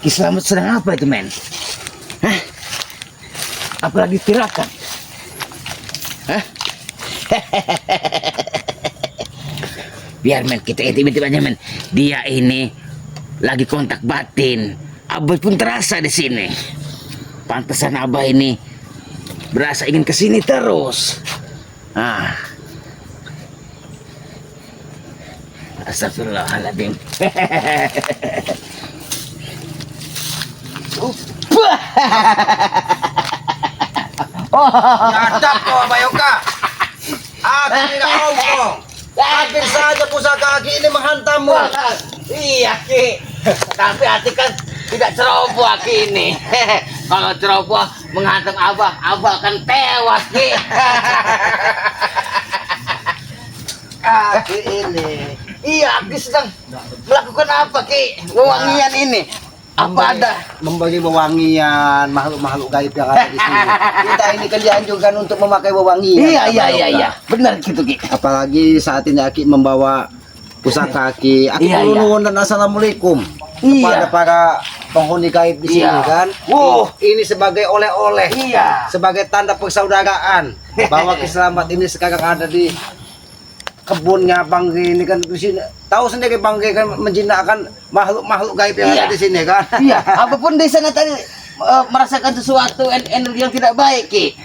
Selamat sedang apa itu, men? Hah? Apalagi tirakan? Hah? Biar men kita intip-intip aja, men. Dia ini lagi kontak batin. Abah pun terasa di sini. Pantesan Abah ini berasa ingin kesini terus. Ah. Astagfirullahaladzim. Nyadap kau Bayoka. Aku tidak ngomong. Hampir saja pusaka Aki ini menghantammu. Iya, Ki. Tapi hati kan tidak ceroboh Ki ini. Kalau ceroboh menghantam Abah, Abah akan tewas, Ki. Aki ini Iya, Ki sedang melakukan apa, Ki? Wewangian ini. Apa ada? membagi wewangian makhluk-makhluk gaib yang ada di sini. Kita ini kan dianjurkan untuk memakai wewangian. Iya. Benar gitu, Ki. Apalagi saat ini Aki membawa pusaka Aki. Aki Iya, nuwun dan assalamualaikum Iya. kepada para penghuni gaib di sini Iya. kan. Wow. Ini sebagai oleh-oleh. Iya. Sebagai tanda persaudaraan bahwa Kiselamat ini sekarang ada di kebunnya Bang Ge ini kan di sini. Tahu sendiri Bang Ge kan menjinakkan makhluk-makhluk gaib yang Iya. ada di sini kan. Iya, apapun di sana tadi merasakan sesuatu energi yang tidak baik, Ki.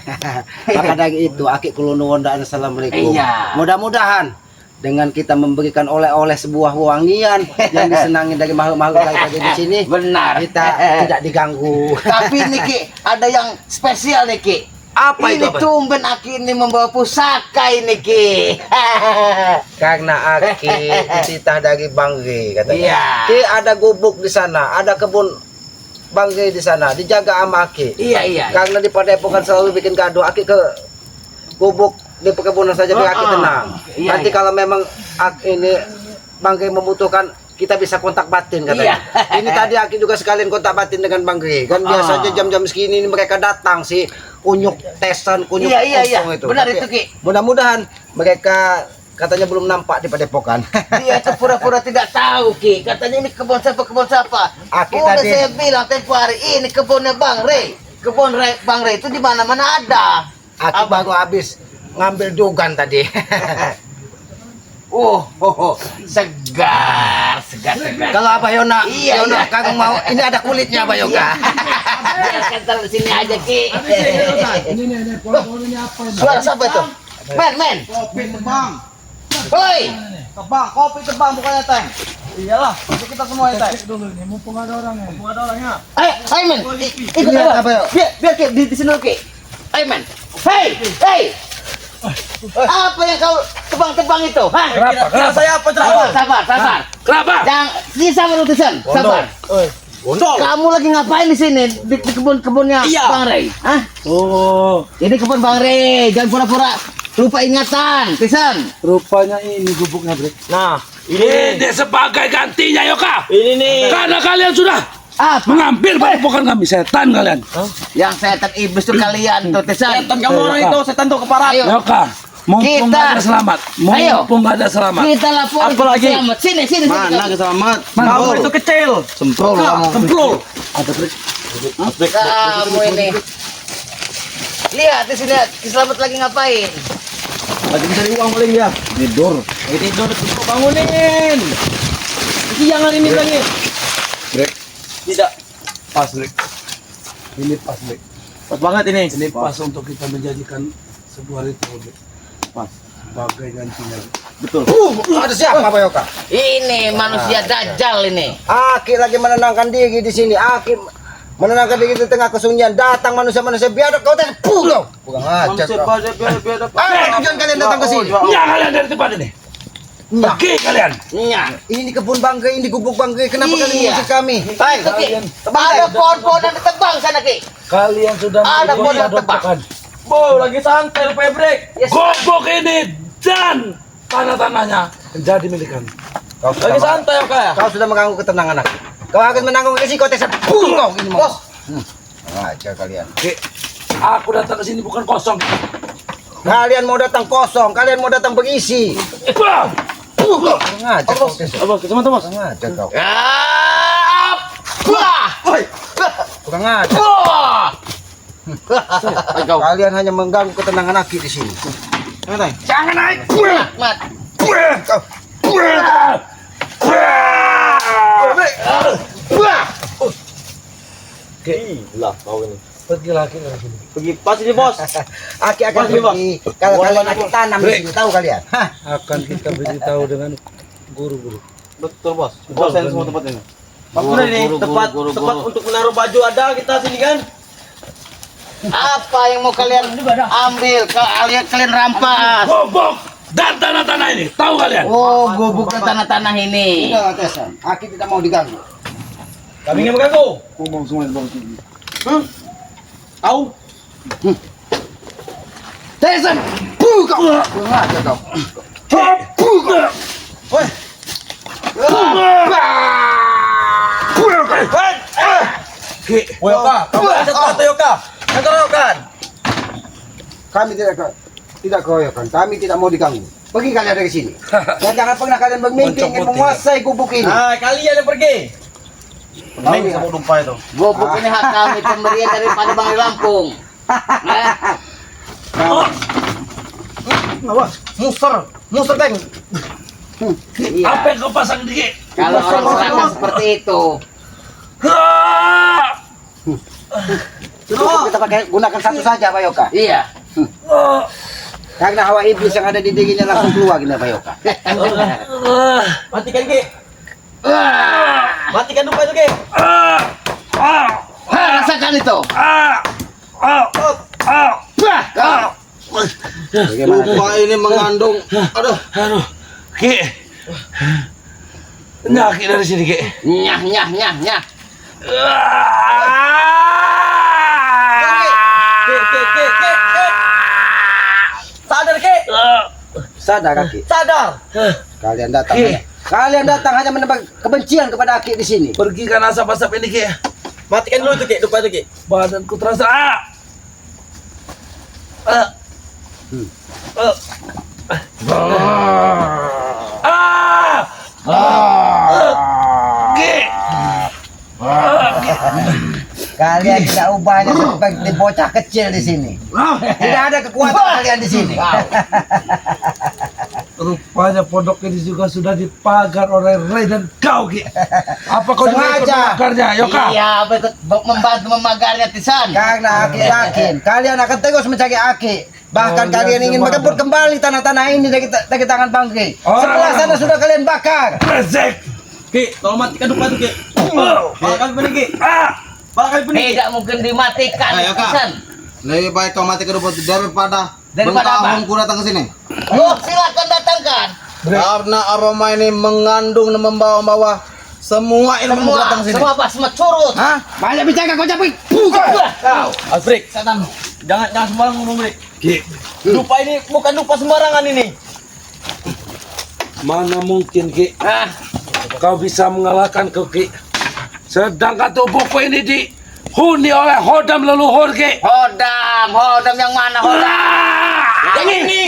Maka dari itu Aki kulo nuwun dan assalamualaikum. Iya. Mudah-mudahan dengan kita memberikan oleh-oleh sebuah wewangian yang disenangi dari makhluk-makhluk gaib ada di sini, Benar. kita tidak diganggu. Tapi nih, Ki, ada yang spesial nih, Ki. Apa ini itu, Abang? tumben Aki ini membawa pusaka ini, Ki. Karena Aki titah dari Bang Ge katanya. Iya. Ki ada gubuk di sana, ada kebun Bang Ge di sana, dijaga sama Aki. Iya. Karena di Padepokan selalu bikin kado, Aki ke gubuk di perkebunan saja biar Aki tenang. Iya, Nanti iya. kalau memang ini Bang Ge membutuhkan, kita bisa kontak batin katanya. Iya. Ini tadi Aki juga sekalian kontak batin dengan Bang Ge. Kan biasanya jam-jam segini ini mereka datang si kunyuk tesan, kunyuk Iya. kosong itu. Benar Tapi itu, Ki. mudah-mudahan mereka katanya belum nampak di Padepokan. Dia itu pura-pura tidak tahu, Ki. Katanya ini kebun siapa? Aki Udah tadi- saya bilang tempo hari ini kebunnya Bang Rey. Bang Rey itu di mana-mana ada. Aki baru habis ngambil dugan tadi. Segar. Kalau apa Yona? Iya, Yona iya. kagak mau. Ini ada kulitnya Pak Yoga. Biarkan taruh di sini aja, Ki. Ini pohon-pohon ini apa ini? Suara siapa itu? Men. Kopi tebang. Woi. Tebang, kopi tebang bukannya teh. Iyalah, untuk kita semua ya teh. Dulu nih, mumpung ada orangnya. Mumpung ada orangnya. Ayo, men. Ikut Iya, apa? apa, yuk? Biar Ki di sini dulu, Ki. Ayo, men. Hey. Apa yang kau tebang-tebang itu? Hah? Kenapa? Saya apa Sabar. Kenapa? Jangan sabar utusan. Sabar. Bondol. Kamu lagi ngapain di sini di kebun-kebunnya Iya. Bang Rey? Hah? Oh, Ini kebun Bang Rey. Jangan pura-pura lupa ingatan, Tisan. rupanya ini gubuknya, Bre. Nah, Ini sebagai gantinya Yoka. ini nih. Karena kalian sudah Apa? mengambil padepokan kami, setan kalian. Yang setan iblis tuh kalian tuh, Tisan. Kamu orang itu setan tuh keparat. Ayo. Yoka, mumpung Kita- gak ada selamat. Ayo. Mumpung gak ada selamat. Kita laporin Apa lagi? Selamat. Sini. Mana keselamat? Kamu itu kecil. Semprol kamu. Semprol. Kamu ini. Lihat di sini, Selamat lagi ngapain? Lagi mencari uang paling dia. Tidur. Tidur, bangunin. Jangan ini lagi. Brek. Tidak. Pas, Bre. Ini pas, Nek. Pas banget ini. Ini pas untuk kita menjadikan sebuah ritual, Nek. Pas. Sebagai gantinya. Betul. Ada siapa Pak Yoka? Ini manusia dajjal ini. Aki lagi menenangkan diri di sini. Aki menenangkan diri di tengah kesunyian. Datang manusia-manusia biadab kau teh pulau. Kurang ajar kau. biar Apa tujuan kalian datang ke sini? Nyak kalian dari tempat ini. Pergi kalian. Iya. Ini kebun Bang Ge, ini gubuk Bang Ge. Kenapa kalian Iya. mengusir kami? Baik, Ki. Ada pohon-pohon yang ditebang sana, Ki. Kalian sudah Ada membuat pohon yang padepokan. Bo, lagi santai lupa break. Yes. Gobok ini dan tanah-tanahnya menjadi milik kami. Kau sudah, Lagi santai oke ya? kau sudah mengganggu ketenangan aku. Kau akan menanggung risiko tes pulau ini mau. Ajar kalian. Oke, aku datang ke sini bukan kosong. Kalian mau datang kosong, kalian mau datang berisi. Bang, Kurang ajar kau tes. Apa, teman-teman? Kurang ajar kau. Apa? aja. Kalian hanya mengganggu ketenangan Aki di sini. Ayo, Teng. Jangan naik. Mat. Gila kau ini. Pergi lagi lagi. Pergi pas ini bos. Aki akan pergi. Kalau kalian Aki tanam di sini, tahu kalian? Hah? Akan kita beritahu dengan guru-guru. Betul bos. Bosan semua tempat ini. Bagus ini tempat untuk menaruh baju ada kita sini kan. Apa yang mau kalian ambil? Kalian rampas. Gobok dan tanah-tanah ini. Tahu kalian? Oh, gubuk ke tanah-tanah ini. Tidak, Tesan. Aki tidak mau diganggu. Kami nggak mengganggu. Ngomong semua di bawah sini. Tahu? Tesan, buka. Kurang aja kau. Buka. Woi. Yoka, kamu ada sesuatu Yoka? Keroyokan. Kami tidak keroyokan. Kami tidak mau diganggu. Pergi kalian dari sini. Dan jangan pernah kalian bermimpi ingin menguasai gubuk ini. Nah, kalian yang pergi. Pening sama tumpah itu. Gubuk ini hak kami, pemberian daripada Bang Lampung. Muster Teng. Iya. Apa yang kau pasang di? Kalau orang serangga seperti itu. Cukup kita pakai gunakan satu saja, Pak Yoka. Iya. Karena hawa iblis yang ada di dirinya langsung keluar gini, Pak Yoka. Matikan Ki. Matikan dupa itu Ki. Rasakan itu. Bagaimana? Dupa ini mengandung. Aduh. Ki. Nyaki dari sini, Ki. Nyah, nyah, nyah, nyah. Ki. Sadar Ki. Sadar, Aki. Sadar. Kalian datang. Ki. Kalian datang hanya menambah kebencian kepada Aki di sini. Pergikan asap-asap ini, Ki. Matikan dulu itu Ki, dupa itu Ki. Badanku terasa. Ki. Kalian tidak ubahnya seperti bocah kecil di sini. Tidak ada kekuatan kalian di sini. Rupanya pondok ini juga sudah dipagar oleh Ray dan kau, Ki. Apa kau juga ikut Sengaja. memagarnya, Yoka? Iya, ikut membantu memagarnya Tisan. Karena Aki yakin kalian akan terus mencari Aki. Bahkan Oh, kalian iya, ingin Bang. merebut kembali tanah-tanah ini dari tangan Bangke. Oh, Sebelah sana sudah kalian bakar. Rezek. Ki, tolong matikan dupa itu Ki. Bakal benih Ki. Bakal benih. Tidak mungkin dimatikan Ayo, Kak. Tisan. Lebih baik kau mati ke rumput daripada Daripada apa? bertahun ku datang ke sini. Oh, silakan datangkan. Karena aroma ini mengandung dan membawa-bawa semua ilmu ku datang ke sini. Semua basma curut. Hah? Banyak bicara kau capek. Buka. Kau. Alfred, jangan sembarang ngomong Brik. Ki, Dupa ini bukan dupa sembarangan ini. mana mungkin, Ki, Ah, kau bisa mengalahkan kau, Ki. Sedangkan tubuhku ini dihuni oleh hodam leluhur, Ki. hodam yang mana hodam? Yang ini.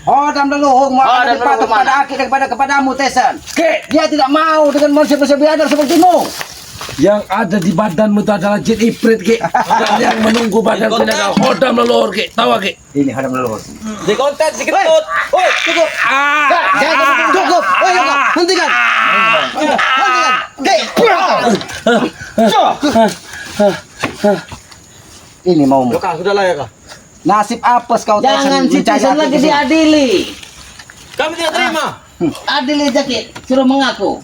Hodam leluhur mau Hodam lebih patuh leluhur kepada mana? Aki daripada kepadamu, Tesan. Ki, Dia tidak mau dengan manusia-manusia biadab sepertimu. yang ada di badanmu itu adalah jin ifrit, Ki. Dan yang menunggu badanku ini adalah hodam leluhur, Ki. Tahu, Ki? Ini hodam leluhur. Di konten si ketut. Woi, cukup. Jangan cukup. Oh, Yoka, hentikan. Hentikan. Ini maumu. Yoka, sudahlah Yoka. Nasib apes kau Jangan si mencari Tisan Aki lagi di sini. diadili. Kami tidak terima. Adili Jaki, suruh mengaku.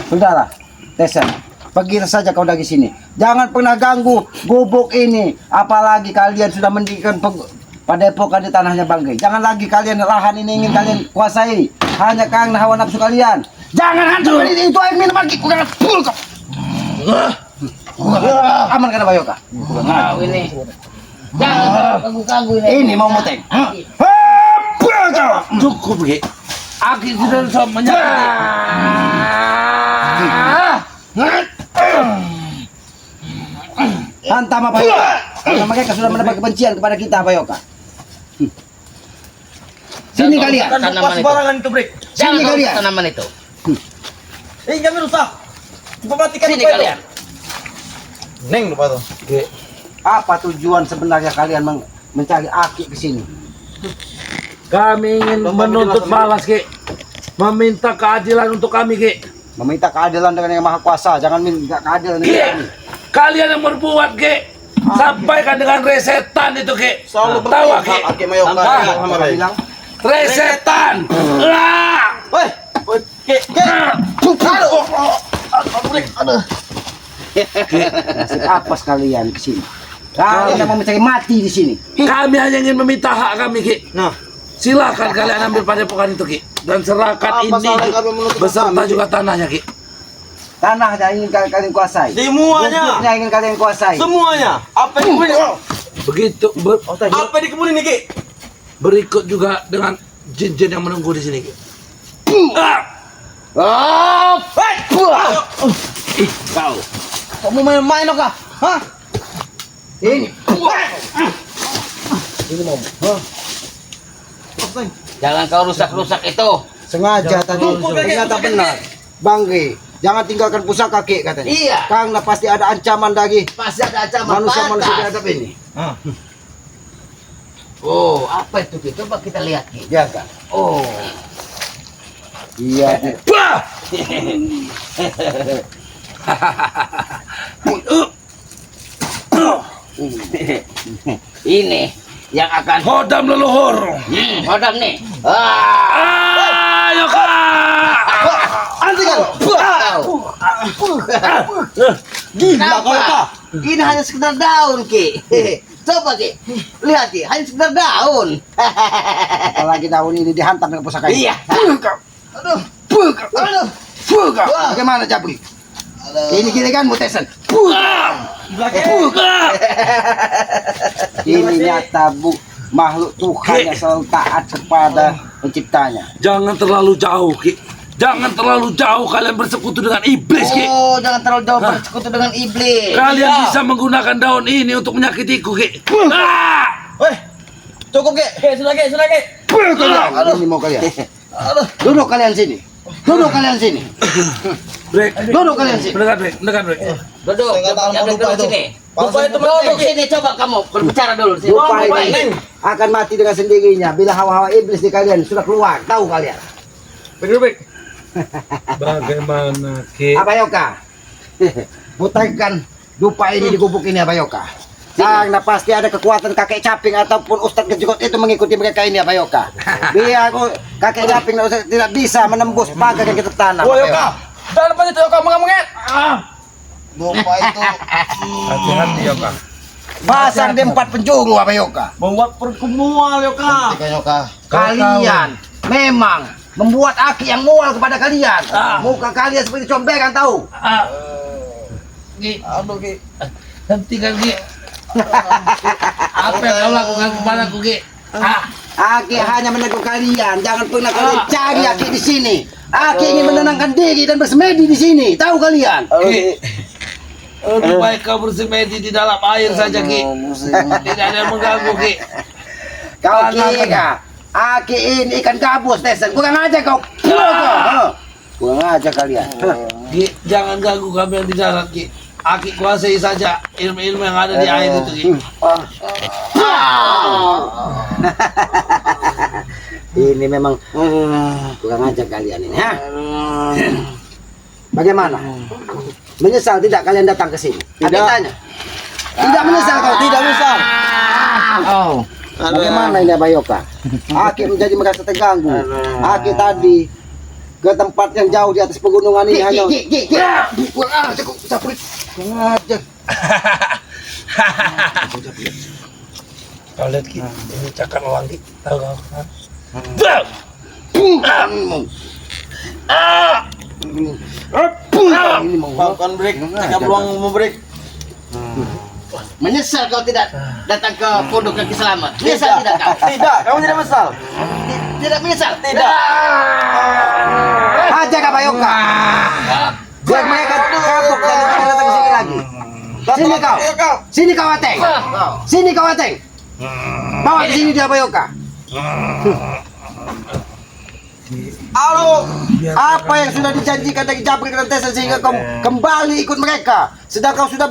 Sudahlah, Tesan. Pergi saja kau dari sini. Jangan pernah ganggu gubuk ini. Apalagi kalian sudah mendirikan padepokan di tanahnya Bangke. Jangan lagi kalian lahan ini ingin kalian kuasai hanya karena hawa nafsu kalian. Jangan hancurkan itu air minuman kita. Udah full kau. Aman kan Pak Yoka? Kau ini. Jangan ganggu-ganggu ini. Ini mau muteng. Cukup, Ki. Aki sudah bisa menyakiti. Hantam Pak Yoka. Karena mereka sudah mendapat kebencian kepada kita Pak Yoka. Sini kalian. Bukan Tanaman lupa itu. sembarangan itu, Brek. Jangan Sini rusak kalian. tanaman itu. Kami rusak. Coba matikan Sini lupa itu. kalian. Neng lupa tuh. Apa tujuan sebenarnya kalian mencari Aki ke sini? Kami ingin menuntut balas Ki. Meminta keadilan untuk kami Ki. Meminta keadilan dengan yang maha kuasa, jangan minta keadilan Ki, dengan kami. kalian yang berbuat Ki. Sampaikan dengan resetan itu Ki. Selalu Tahu Ki. Aki Mayoka. Ah. Sama Ray. Bilang, Resetan. Ah. Woi, nasib apa sekalian ke sini? Kalian yang mau mencari mati di sini. Kami hanya ingin meminta hak kami Ki. Nah, Silakan kalian ambil padepokan itu Ki. Dan serahkan Apa ini salah kami menuntut beserta kami, Ki? juga tanahnya Ki. Tanah yang ingin kalian kuasai. semuanya. Gubuknya ingin kalian kuasai. Semuanya. Apa yang kebun ini? Begitu Apa yang di kebun ini, Ki? berikut juga dengan jin-jin yang menunggu di sini Ki. Oh, Ih, kau. Kamu main-main kah? Hah? ini. Jangan kau rusak-rusak itu. Sengaja tadi. Ternyata benar. Bangge, jangan tinggalkan pusaka Ki katanya. Iya. Karena pasti ada ancaman lagi Pasti ada ancaman manusia-manusia pantas. biadab ini. Oh, apa itu Ki? Coba kita lihat Ki. Jaga. Oh. Iya. Wah! Ini yang akan Hodam leluhur. hodam nih. Ah, Ayo Kak. Hentikan. gila kau. Ini hanya sekedar daun Ki. Coba Ki, lihat Ki, hanya sekedar daun. Apalagi daun ini dihantam dengan pusaka ini. Iya. Aduh. Aduh. Wah. Bagaimana Jabri? Ini gini kan mutesan. Ini nyata makhluk Tuhan yang selalu taat kepada penciptanya. Jangan terlalu jauh Ki. Jangan terlalu jauh kalian bersekutu dengan iblis Ki. Oh, jangan terlalu jauh bersekutu dengan iblis. Kalian bisa menggunakan daun ini untuk menyakitiku Ki. Ah! Woi, cukup, Ki. Sudah, Ki. Ini mau kalian. Duduk kalian sini. Duduk kalian sini. Break. Duduk kalian sini. Mendekat break. Mendekat break. Duduk, Saya nggak tahu yang mau lupa duduk itu. sini. Lupa itu Duduk sini, coba kamu berbicara dulu sini. Lupa Lupa ini akan mati dengan sendirinya bila hawa-hawa iblis di kalian sudah keluar. Tahu kalian? Break. Bagaimana Ki? Abayoka. Putarkan dupa ini di gubuk ini Abayoka. Karena pasti ada kekuatan kakek caping ataupun ustadz kejugot itu mengikuti mereka ini Abayoka. Biar kakek caping dan ustadz tidak bisa menembus pagar yang kita tanam. Woi, Abayoka. Yoka. Jangan depan itu, Yoka. Menget. Lupa itu. Hati-hati ya Kak. Pasang di 4 penjuru Abayoka. Membuat perutku mual, Yoka. Yoka. Kalian memang membuat Aki yang mual kepada kalian. Muka kalian seperti comberan tahu. Ki, Aduh, Ki. hentikan Ki. Apa yang kau lakukan kepadaku Ki? Aki hanya menegur kalian. Jangan pernah kalian cari Aki di sini. Aki ingin menenangkan diri dan bersemedi di sini. Tahu kalian? Ki. Lebih baik kau bersemedi di dalam air saja Ki. Tidak ada yang mengganggu Ki. Kau kira Aki ini ikan gabus, Tesen. Kurang aja kau. Kurang aja kalian. Ki, jangan ganggu kami yang di darat Ki. Aki kuasai saja ilmu-ilmu yang ada di air itu Ki. Ini memang kurang aja kalian ini. Ha? Bagaimana? Menyesal tidak kalian datang ke sini? Tidak. Tanya. Tidak menyesal kau? Tidak menyesal. Oh. Bagaimana ini Abayoka? Aki menjadi merasa terganggu. Aki tadi ke tempat yang jauh di atas pegunungan ini hanya. Kurang aja kau saprit. Kurang aja. Kau lihat Ki, ini cakar orang Ki. Tahu kau? Ini mau Maafkan break. Tiga peluang mau break. Menyesal kau tidak datang ke pondok kaki selamat. Menyesal tidak kau? Tidak, kamu tidak menyesal. Tidak menyesal? Tidak. aja Abayoka. Biar mereka kapok dan jangan datang ke sini lagi. Sini kau. Sini kau Ateng. Sini kau Ateng. Bawa ke sini dia Abayoka. Halo, apa yang sudah dijanjikan dari Jabrik dan Tesen sehingga kau kembali ikut mereka? Sedang kau sudah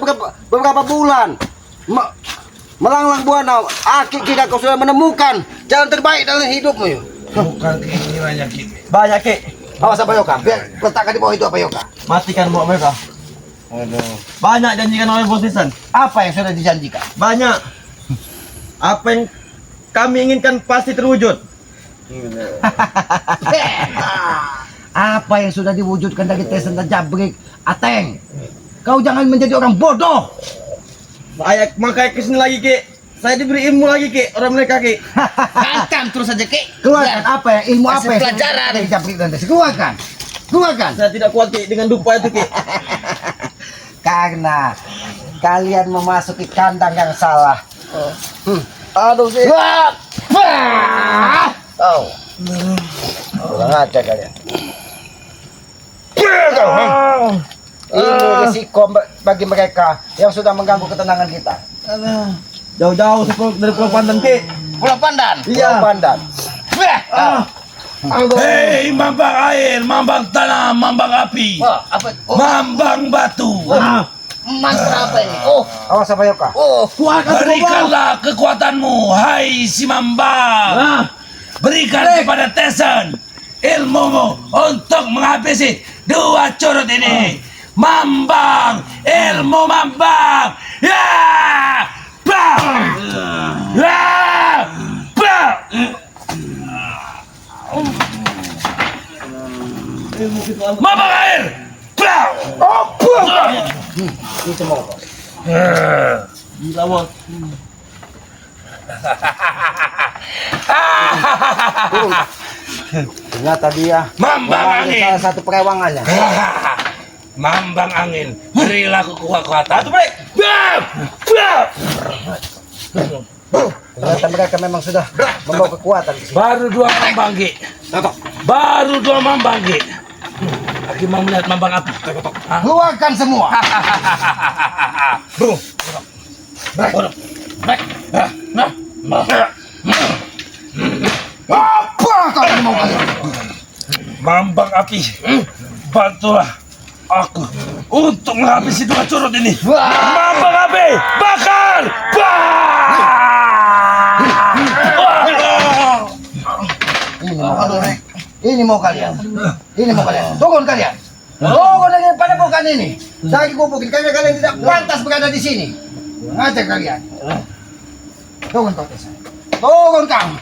beberapa bulan melanglang buana. Akhirnya kau sudah menemukan jalan terbaik dalam hidupmu. Yuk. Bukan ini banyak ini. Banyak Ki. Awas apa Yoka? Biar letakkan di bawah itu apa Yoka? Matikan bawa mereka. Banyak janjikan oleh Bos Desan. Apa yang sudah dijanjikan? Banyak. Apa yang kami inginkan pasti terwujud. Apa yang sudah diwujudkan dari Tesen dan Jabrik, Ateng? Kau jangan menjadi orang bodoh. Makanya kesini lagi Ki. Saya diberi ilmu lagi Ki. Orang mereka Ki. Hantam terus saja, Ki. Keluarkan apa ya? Ilmu apa Kasih yang pelajaran. dari Jabrik dan Tesen? Keluarkan. Keluarkan. Saya tidak kuat Ki dengan dupa itu Ki. Karena kalian memasuki kandang yang salah. Aduh sih. Oh. Kurang aja kalian. Ini risiko bagi mereka yang sudah mengganggu ketenangan kita. Jauh-jauh dari Pulau Pandan Ki. Pulau Pandan. Iya. Pulau Pandan. Hei, mambang air, mambang tanah, mambang api, Oh, apa? Oh, mambang batu. mantra apa ini? Oh, Awas apa Yoka? oh. Berikanlah kekuatanmu, hai si mambang. Berikan kepada Tesen ilmumu untuk menghabisi dua curut ini. Mambang, ilmu mambang. Ya! Bah! Ya! Bah! Mambang air. Bah! Oh, bah! Itu mau kok. Gila Bos. Ternyata dia Mambang mengambil angin. salah satu perewangannya. Mambang angin, berilah kekuatan. Batu break. Bam! Bam! Ternyata mereka memang sudah membawa kekuatan di sini. Baru dua mambang Ki. Baru dua mambang Ki. Lagi mau melihat mambang api. Hah? Keluarkan semua. Apa kalian mau kalian? Mambang api, bantulah aku untuk menghabisi dua curut ini. Mambang api, bakar! Ini mau kalian. Ini mau kalian. Turun kalian. Turun dari pada bukan ini. Dari gubuk ini karena kalian tidak pantas berada di sini. Ngajak kalian. Turun kau Tesen. Turun kamu.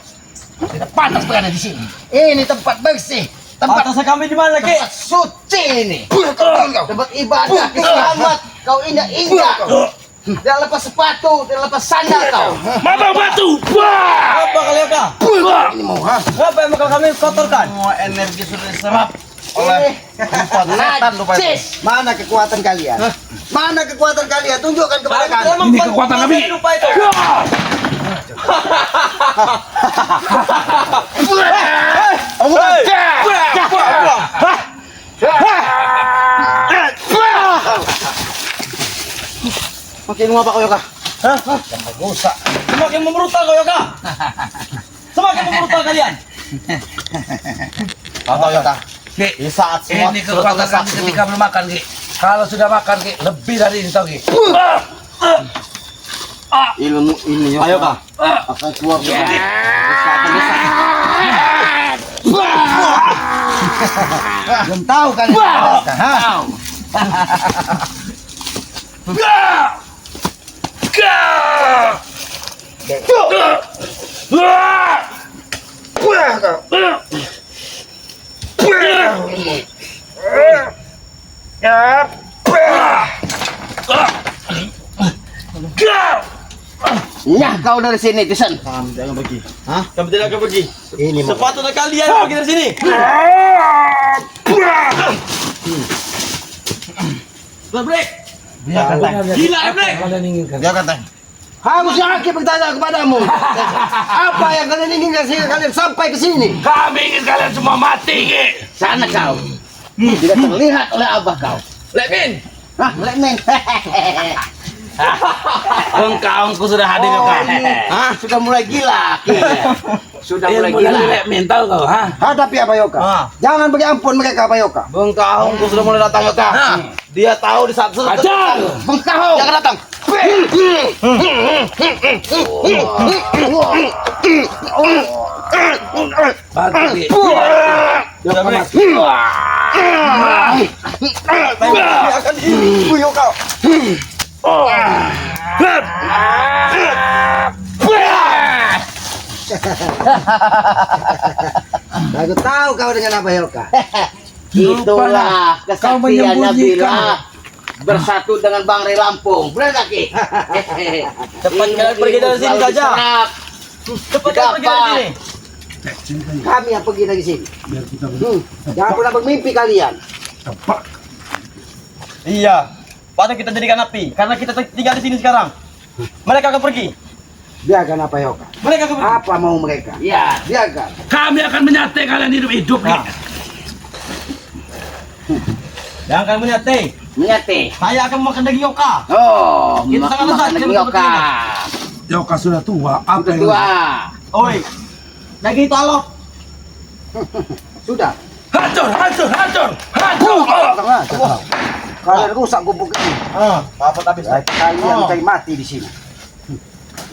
Tidak pantas berada di sini. Ini tempat bersih. Tempat Atasnya kami di mana Ki? tempat suci ini. Tempat ibadah selamat. Kau indah-indah. Tidak lepas sepatu, tidak lepas sandal kau. Mambang batu! Apa kalian Kak? Ini mau ha? Apa yang bakal kami kotorkan? Semua energi sudah diserap oleh setan lupa itu. Najis. Mana kekuatan kalian? Mana kekuatan kalian? Tunjukkan kepada kami. Ini kekuatan kami. Lupa itu. Makin ngapa kau Yoka? Hah? Semakin memerutah kau Yoka. Semakin memerutah kalian. Tahu Yoka? Ki, Di saat semua ini kekuatan kami ketika belum makan Ki. Kalau sudah makan Ki, lebih dari ini tau Ki. Ilmu ini Yoka. Ayo Kak. Akan keluar Yoka. Belum tahu kalian. Ha? Ya, kau dari sini, Tesen. Kami jangan pergi. Hah? Kami tidak akan pergi. Ini mau. Sepatutnya kalian pergi dari sini. Break. Gila break. Kalian inginkan. Ya kata. Harusnya Aki bertanya kepadamu. Apa yang kalian inginkan sehingga kalian sampai ke sini? Kami ingin kalian semua mati Ki. Sana kau. Tidak terlihat oleh abah kau. Lemin. Hah, Lekmen. Engkau sudah hadir, Kak. Hah, sudah mulai gila. Aki. Sudah mulai ilmu gila. dari mental kau, ha? Hadapi Abayoka. Ah. Jangan beri ampun mereka Abayoka. Bengkahongku sudah mulai datang Yoka. Dia tahu di saat Ajar! Bengkahong. Jangan datang. Bantu Ki. Sudah break. Akan dibuyuk kau. Aku tahu kau dengan Abayoka. Itulah Kau kesaktiannya menyembunyikan. Bila bersatu dengan Bang Ray Lampung. Benar tak Ki? Cepat kalian pergi dari sini Selalu saja. diserap. Cepat kalian pergi dari sini. Kami yang pergi dari sini. Jangan pernah bermimpi kalian. Iya. Patut kita jadikan api karena kita tinggal di sini sekarang. Mereka akan pergi. Biarkan Abayoka. Mereka akan pergi. Apa mau mereka? Ya, Biarkan. Kami akan menyate kalian hidup-hidup nih. Jangan kalian melihat teh. menyate. Saya akan makan daging Yoka. Oh, Itu sangat lezat, makan kita yoka. Yoka sudah tua, apa yang Tua. Oi. Daging itu alok. Sudah. hancur, hancur, hancur, hancur. Kalian rusak gubuk ini. Apa tapi Kalian cari mati di sini.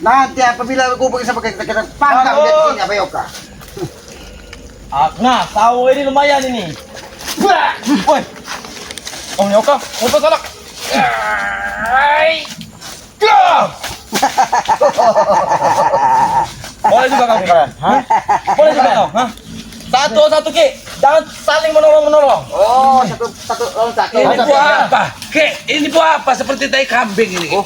Nanti apabila gubuk ini sampai kita panggang dia di sini Abayoka. Nah, tahu ini lumayan ini. Woi. Oh, Yoka, apa salah? Boleh juga kau kalian? Hah? Boleh juga kau? Hah? Satu Ki. Jangan saling menolong. Oh, satu loncat. Ini buah apa? Kek, ini buah apa? Seperti tai kambing ini. Oh,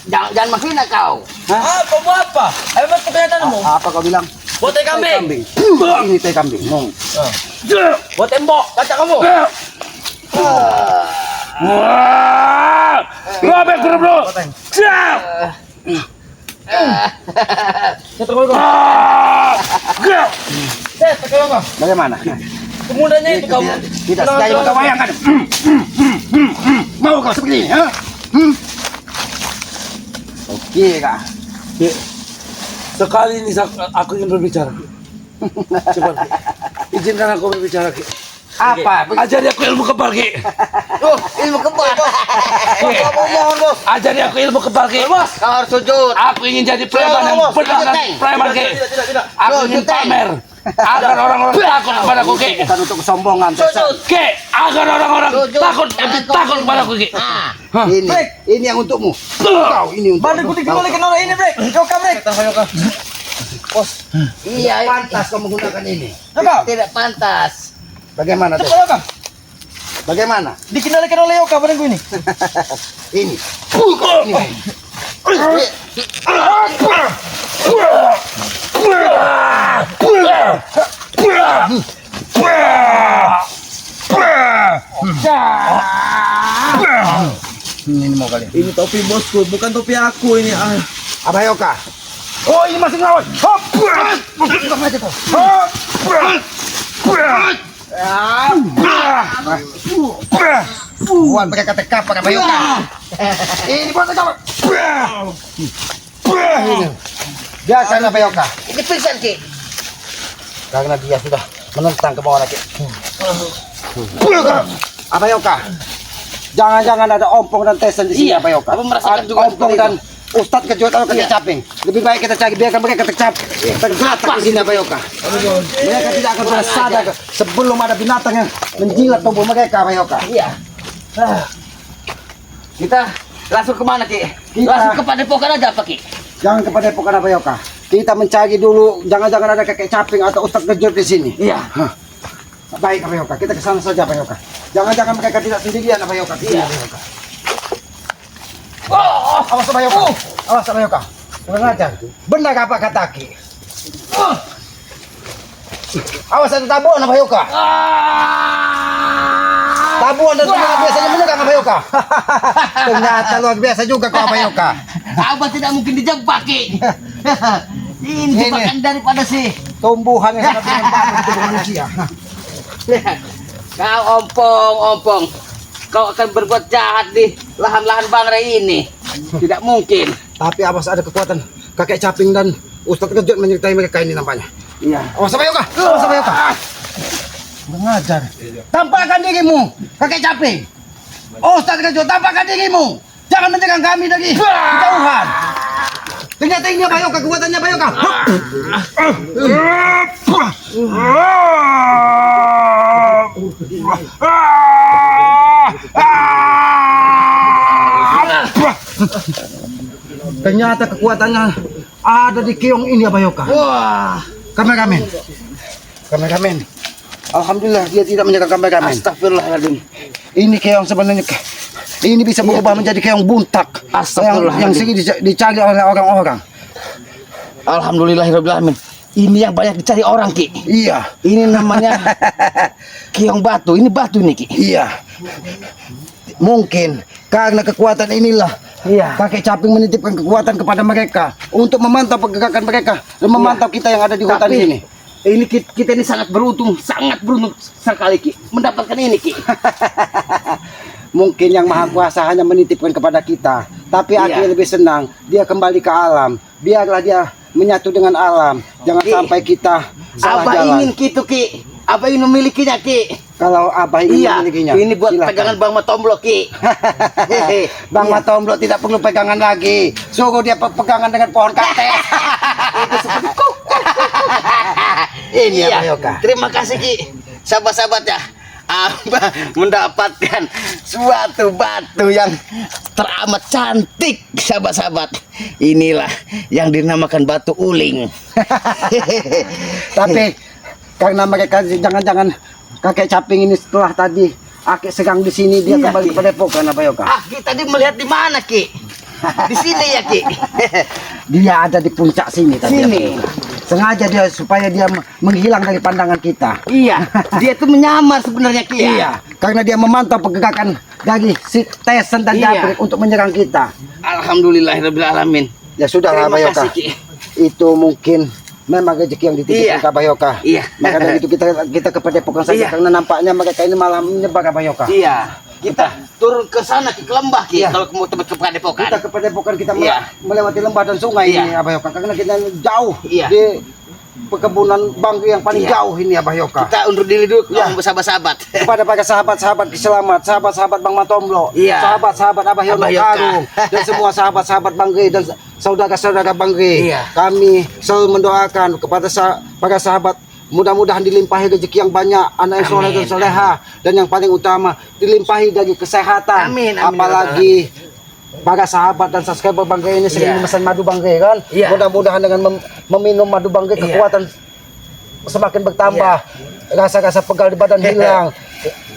jangan menghina kau. Apa buat apa? Ayo mas kegiatanmu. Apa kau bilang? Buat teh kambing. Ini teh kambing. Ngomong. Buat tembok. Kaca kamu. Wah, robek bro. Siap. Satu kau. Set, kau kau. Bagaimana? Kemudiannya itu kau. Tidak sekali kau bayangkan. Mau kau seperti ini? Ha? Oke kak. Sekali ini aku ingin berbicara. Coba, Ki. Izinkan aku berbicara, Ki. Apa? Ajari aku ilmu kebal, Ki. Oh, ilmu kebal. Mohon bos. Ajari aku ilmu kebal, Ki. Kau harus sujud. Aku ingin jadi preman yang benar dan preman, Ki. Aku ingin pamer agar orang-orang takut kepadaku, Ki. Bukan untuk kesombongan. Sujud. Ki, agar orang-orang takut kepadaku, Ki. Ah, Ini yang untukmu. Kau ini untuk. Bandar kutik kembali ke nol ini break. Yoka break. iya, Pantas kau menggunakan ini. Yoka. tidak pantas. Bagaimana teh? Cepat Yoka. Bagaimana? Dikendalikan oleh Yoka badanku ini. Ini. Ini mau kalian. Ini topi bosku, bukan topi aku ini. Abayoka. Oh ini masih ngelawan. Hop. Buat pakai kata kapak Abayoka. Ini buat kapak. Ini. Biarkan Abayoka. Ini pingsan, Ki. Karena dia sudah menentang kemauan Ki. Abayoka. Jangan-jangan ada ompong dan tesan di sini Iya, Abayoka. aku merasakan juga ompong seperti dan Ustadz kejut atau Iya. kecaping. Lebih baik kita cari biarkan mereka kecap. Tergeletak di sini Abayoka. Mereka tidak akan pernah sadar sebelum ada binatang yang menjilat tubuh mereka Abayoka. Iya. Kita langsung kemana, Ki? Kita- Langsung ke padepokan aja apa, Ki? Jangan kepada epokan Abayoka. Kita mencari dulu, jangan-jangan ada kakek caping atau Ustadz kejut di sini. Iya. Baik Abayoka, kita ke sana saja Abayoka. Jangan-jangan mereka tidak sendirian Abayoka. Iya. Abayoka. Awas Abayoka. Awas Abayoka. Kurang ajar. Benar apa kata Ki? Awas ada tabuan Abayoka. Tabuan dan semangat biasanya menyerang Abayoka. Ternyata luar biasa juga kau Abayoka. Abah tidak mungkin dijebak, Ki. Ini jebakan daripada si Tumbuhan yang sangat bermanfaat bagi tubuh manusia. kau ompong. Kau akan berbuat jahat di lahan-lahan Bang Ray ini. Tidak mungkin. Tapi awas ada kekuatan kakek caping dan Ustadz kejut menyertai mereka ini nampaknya. Iya. Awas Bayoka. Awas Bayoka. Mengajar. Tampakkan dirimu, kakek caping. Ustaz Rejo, tampakkan dirimu. Jangan menyerang kami dari kejauhan. Ternyata ini Bayoka, kekuatannya Bayoka. Ternyata kekuatannya ada di keong ini Bayoka. Wah. Kameramen. Alhamdulillah dia tidak menyerang kameramen. Astagfirullahaladzim. Ini keong sebenarnya ini bisa berubah menjadi keong buntak yang sering dicari oleh orang-orang. Alhamdulillahirrahmanirrahim. Ini yang banyak dicari orang, Ki. Iya. Ini namanya keong batu. Ini batu nih, Ki. Iya. Mungkin karena kekuatan inilah kakek caping menitipkan kekuatan kepada mereka untuk memantau pergerakan mereka dan memantau kita yang ada di hutan Tapi, ini. Ini kita ini sangat beruntung sekali, Ki, mendapatkan ini, Ki. Mungkin yang Maha Kuasa hanya menitipkan kepada kita, tapi Aki lebih senang dia kembali ke alam. Biarlah dia menyatu dengan alam. Jangan Ki, sampai kita salah Abah jalan. ingin gitu, Ki. Abah ingin memilikinya, Ki. Kalau Abah ingin memilikinya, ini buat silakan. pegangan Bang Matomblo, Ki. Bang Matomblo tidak perlu pegangan lagi. Suruh dia pegangan dengan pohon kaktek. Itu seperti ini ya Bayoka. Terima kasih, Ki. Sahabat-sahabat ya. Abah mendapatkan suatu batu yang teramat cantik, sahabat-sahabat. Inilah yang dinamakan batu uling. Tapi karena mereka jangan-jangan kakek caping ini setelah tadi Aki segang di sini dia kembali ke Padepokan Bayoka. Ki tadi melihat di mana, Ki? Di sini ya, Ki. Dia ada di puncak sini tadi. Sini. Sengaja dia supaya dia menghilang dari pandangan kita. Iya, dia tuh menyamar sebenarnya, Ki. Iya, karena dia memantau pergerakan dari si Tesen dan Japrik untuk menyerang kita. Alhamdulillahirrahmanirrahim. Ya sudahlah Terima Bayoka. kasih, Ki. Itu mungkin memang rezeki yang dititipkan ke Bayoka. Iya. Maka dari itu kita ke Padepokan saja karena nampaknya mereka ini malah menyebar Bayoka. Iya. Kita turun ke sana, ke lembah, Ki. Kalau mau tempat ke Padepokan. Kita ke Padepokan kita Iya. melewati lembah dan sungai ini Bayoka karena kita jauh Iya. di perkebunan bangkai yang paling jauh ini Bayoka. Kita undur diri dulu sahabat-sahabat. Kepada para sahabat-sahabat selamat, sahabat-sahabat Bang Matomblo, Iya. sahabat-sahabat Abah Yono Abah Yoka. Karung, dan semua sahabat-sahabat Banggai dan saudara-saudara Banggai. Iya. Kami selalu mendoakan kepada para sahabat mudah-mudahan dilimpahi rezeki yang banyak, anak yang soleh dan soleha, dan yang paling utama dilimpahi dari kesehatan. Amin, amin. Apalagi para sahabat dan subscriber Banggai ini sering memesan madu Banggai kan. Iya. Mudah-mudahan dengan meminum madu Banggai kekuatan semakin bertambah, rasa-rasa pegal di badan hilang,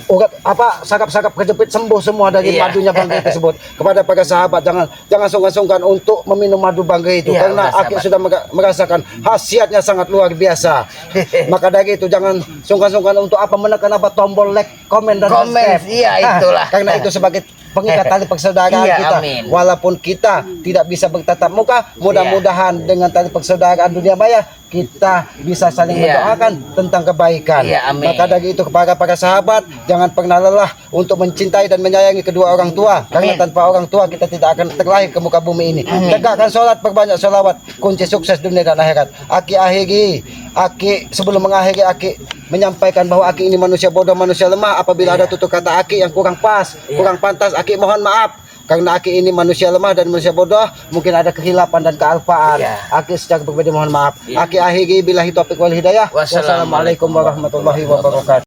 urat saraf-saraf kejepit sembuh semua dari madunya Banggai tersebut. Kepada para sahabat jangan sungkan-sungkan untuk meminum madu Banggai itu karena Aki sudah merasakan khasiatnya sangat luar biasa. Maka dari itu jangan sungkan-sungkan untuk menekan tombol like, komen dan subscribe. Iya, itulah. Karena itu sebagai pengikat tali persaudaraan kita. Amin. Walaupun kita tidak bisa bertatap muka, mudah-mudahan dengan tali persaudaraan dunia maya kita bisa saling mendoakan tentang kebaikan. Amin. Maka dari itu kepada para sahabat jangan pernah lelah untuk mencintai dan menyayangi kedua orang tua. Karena tanpa orang tua kita tidak akan terlahir ke muka bumi ini. Tegakkan sholat, perbanyak sholawat, kunci sukses dunia dan akhirat. Aki sebelum mengakhiri Aki menyampaikan bahwa Aki ini manusia bodoh, manusia lemah. Apabila ada tutur kata Aki yang kurang pas, kurang pantas, Aki mohon maaf. Karena Aki ini manusia lemah dan manusia bodoh, mungkin ada kehilapan dan kealpaan. Aki secara pribadi mohon maaf. Aki akhiri billahi taufiq wal hidayah. Wassalamualaikum warahmatullahi wabarakatuh.